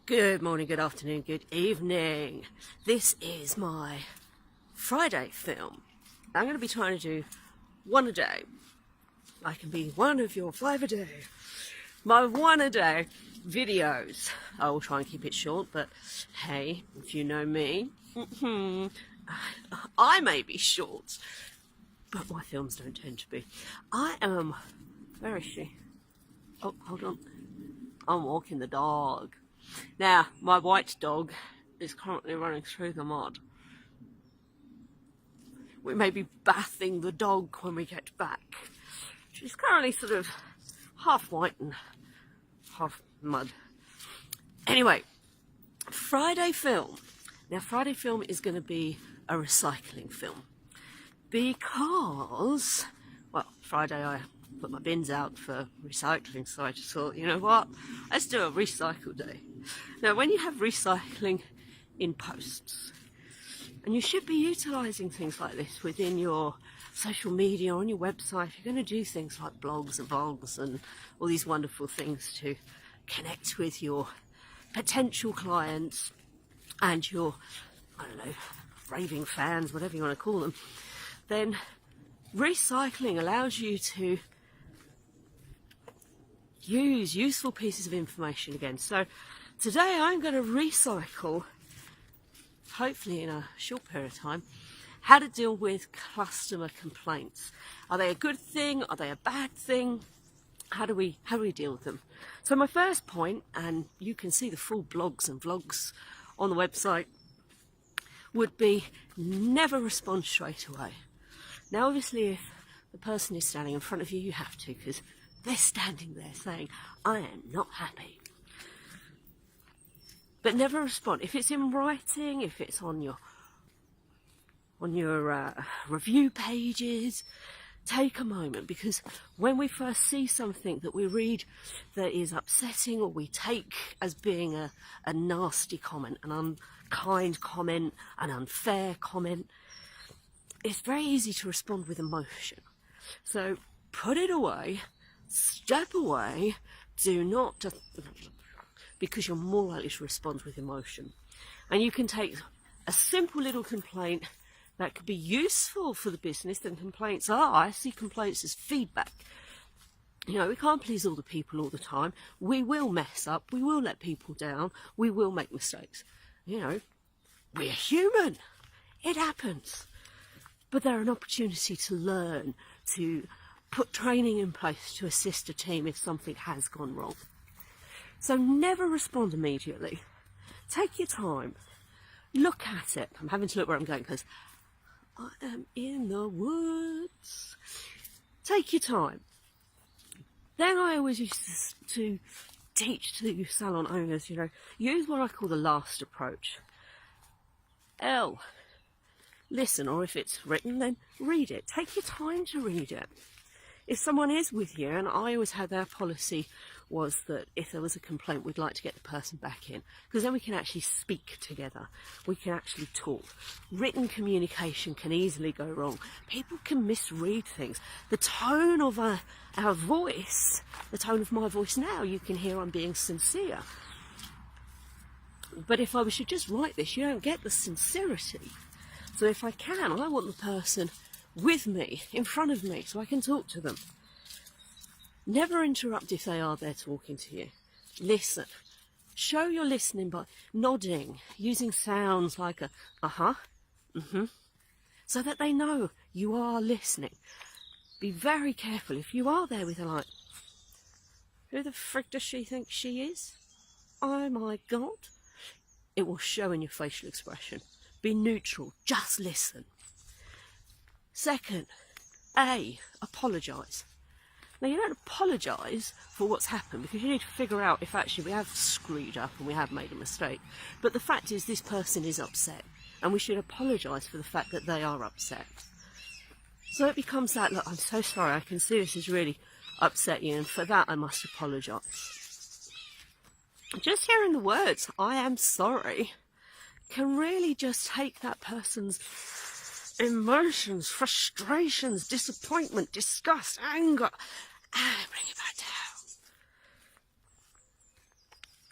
Good morning, good afternoon, good evening. This is my Friday film. I'm going to be trying to do one a day. I can be one of your 5 a day. My one a day videos. I will try and keep it short, but hey, if you know me, I may be short, but my films don't tend to be. Where is she? Oh, hold on. I'm walking the dog. Now, my white dog is currently running through the mud. We may be bathing the dog when we get back. She's currently sort of half white and half mud. Anyway, Friday film. Now, Friday film is going to be a recycling film. Because, well, Friday I put my bins out for recycling, so I just thought, you know what, let's do a recycle day. Now, when you have recycling in posts, and you should be utilising things like this within your social media, on your website, if you're going to do things like blogs and vlogs and all these wonderful things to connect with your potential clients and your, I don't know, raving fans, whatever you want to call them, then recycling allows you to use useful pieces of information again. So today I'm going to recycle, hopefully in a short period of time, how to deal with customer complaints. Are they a good thing? Are they a bad thing? How do we deal with them? So my first point, and you can see the full blogs and vlogs on the website, would be never respond straight away. Now obviously if the person is standing in front of you, you have to, because they're standing there saying, I am not happy. But never respond. If it's in writing, if it's on your review pages, take a moment, because when we first see something that we read that is upsetting or we take as being a nasty comment, an unkind comment, an unfair comment, it's very easy to respond with emotion. So put it away, step away, do not just, because you're more likely to respond with emotion. And you can take a simple little complaint that could be useful for the business than complaints are. I see complaints as feedback. You know, we can't please all the people all the time. We will mess up. We will let people down. We will make mistakes. You know, we're human. It happens. But they're an opportunity to learn, to put training in place to assist a team if something has gone wrong. So never respond immediately. Take your time. Look at it. I'm having to look where I'm going because I am in the woods. Take your time. Then I always used to teach to salon owners, you know, use what I call the last approach. L, listen, or if it's written, then read it. Take your time to read it. If someone is with you, and I always had their policy was that if there was a complaint, we'd like to get the person back in, because then we can actually speak together. We can actually talk. Written communication can easily go wrong. People can misread things. The tone of our voice, the tone of my voice now, you can hear I'm being sincere. But if I was to just write this, you don't get the sincerity. So if I can, I want the person with me, in front of me, so I can talk to them. Never interrupt if they are there talking to you. Listen. Show you're listening by nodding, using sounds like a uh-huh, so that they know you are listening. Be very careful if you are there with a like, who the frick does she think she is? Oh my God. It will show in your facial expression. Be neutral, just listen. Second, A, apologise. Now, you don't apologise for what's happened, because you need to figure out if actually we have screwed up and we have made a mistake. But the fact is, this person is upset, and we should apologise for the fact that they are upset. So it becomes that, look, I'm so sorry, I can see this has really upset you, and for that I must apologise. Just hearing the words, I am sorry, can really just take that person's emotions, frustrations, disappointment, disgust, anger, and bring it back down.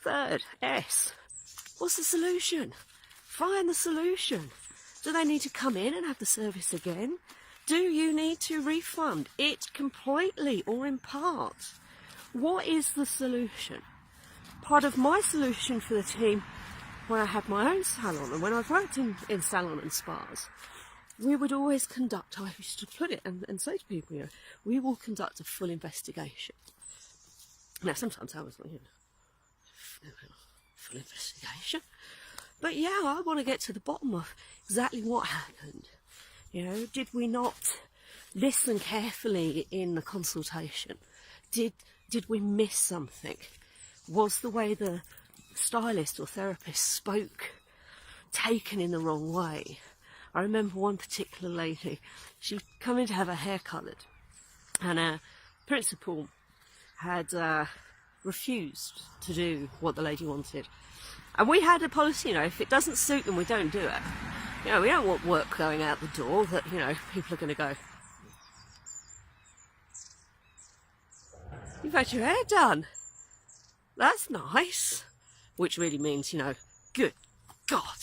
Third, S. What's the solution? Find the solution. Do they need to come in and have the service again? Do you need to refund it completely or in part? What is the solution? Part of my solution for the team when I had my own salon and when I've worked in salon and spas, we would always conduct, I used to put it and say to people, you know, we will conduct a full investigation. Now, sometimes I was like, you know, full investigation. But yeah, I want to get to the bottom of exactly what happened. You know, did we not listen carefully in the consultation? Did we miss something? Was the way the stylist or therapist spoke taken in the wrong way? I remember one particular lady, she'd come in to have her hair coloured, and her principal had refused to do what the lady wanted. And we had a policy, you know, if it doesn't suit them, we don't do it. You know, we don't want work going out the door that, you know, people are going to go, "You've had your hair done. That's nice." Which really means, you know, good God.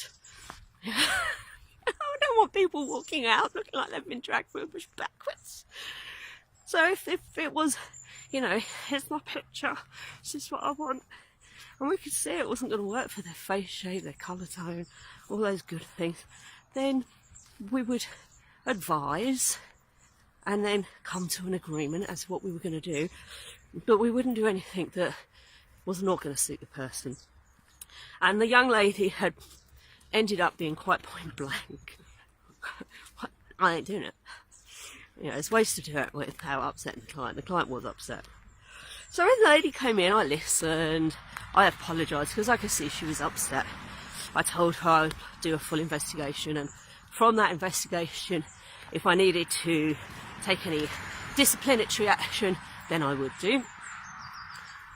I don't want people walking out looking like they've been dragged through a bush backwards. So if it was, you know, here's my picture, this is what I want, and we could see it wasn't going to work for their face shape, their colour tone, all those good things, then we would advise and then come to an agreement as to what we were going to do, but we wouldn't do anything that was not going to suit the person. And the young lady had ended up being quite point blank. I ain't doing it. You know, there's ways to do it without upsetting the client. The client was upset. So when the lady came in, I listened. I apologised because I could see she was upset. I told her I would do a full investigation, and from that investigation, if I needed to take any disciplinary action, then I would do.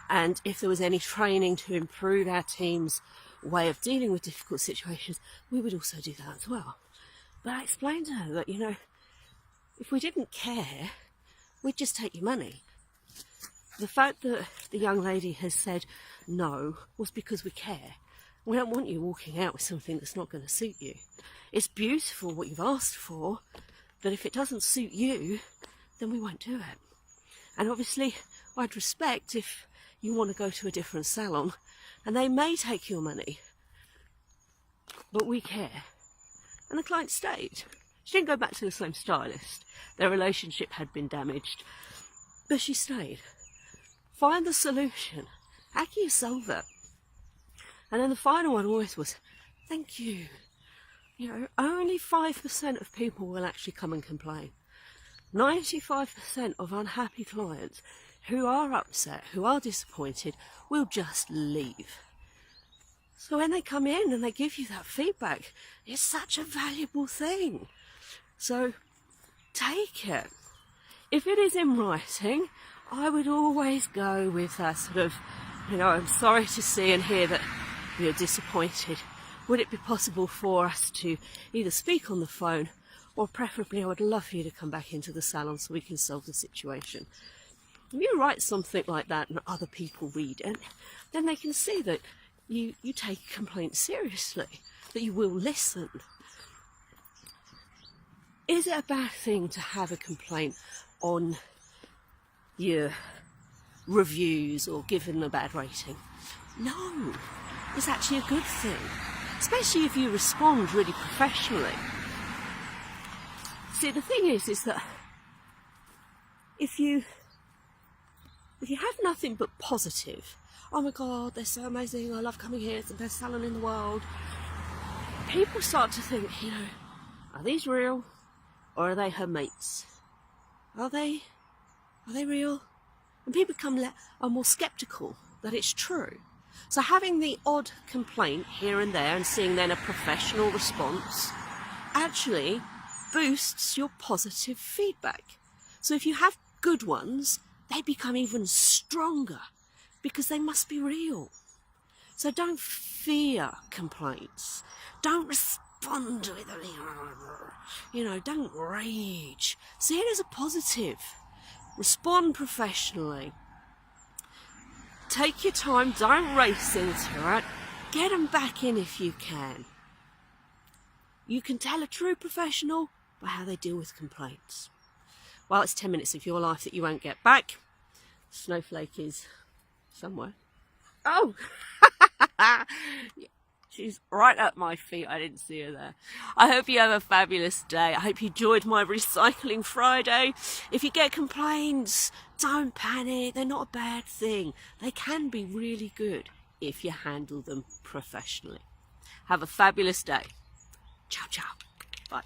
And if there was any training to improve our team's way of dealing with difficult situations, we would also do that as well. But I explained to her that, you know, if we didn't care, we'd just take your money. The fact that the young lady has said no was because we care. We don't want you walking out with something that's not going to suit you. It's beautiful what you've asked for, but if it doesn't suit you, then we won't do it. And obviously, I'd respect if you want to go to a different salon, and they may take your money, but we care. And the client stayed. She didn't go back to the same stylist. Their relationship had been damaged, but she stayed. Find the solution. How can you solve it? And then the final one always was, thank you. You know, only 5% of people will actually come and complain. 95% of unhappy clients who are upset, who are disappointed, will just leave. So when they come in and they give you that feedback, it's such a valuable thing. So take it. If it is in writing, I would always go with that sort of, you know, I'm sorry to see and hear that you're disappointed. Would it be possible for us to either speak on the phone, or preferably I would love for you to come back into the salon so we can solve the situation. If you write something like that and other people read it, then they can see that you take complaints seriously, that you will listen. Is it a bad thing to have a complaint on your reviews or given a bad rating? No, it's actually a good thing, especially if you respond really professionally. See, the thing is that if you have nothing but positive, oh my God, they're so amazing, I love coming here, it's the best salon in the world, people start to think, you know, are these real or are they her mates? Are they real? And people are more sceptical that it's true. So having the odd complaint here and there and seeing then a professional response actually boosts your positive feedback. So if you have good ones, they become even stronger because they must be real. So don't fear complaints. Don't respond with a, you know, don't rage. See it as a positive. Respond professionally. Take your time, don't race into it. Get them back in if you can. You can tell a true professional by how they deal with complaints. Well, it's 10 minutes of your life that you won't get back. Snowflake is somewhere. Oh! She's right at my feet. I didn't see her there. I hope you have a fabulous day. I hope you enjoyed my Recycling Friday. If you get complaints, don't panic. They're not a bad thing. They can be really good if you handle them professionally. Have a fabulous day. Ciao, ciao. Bye.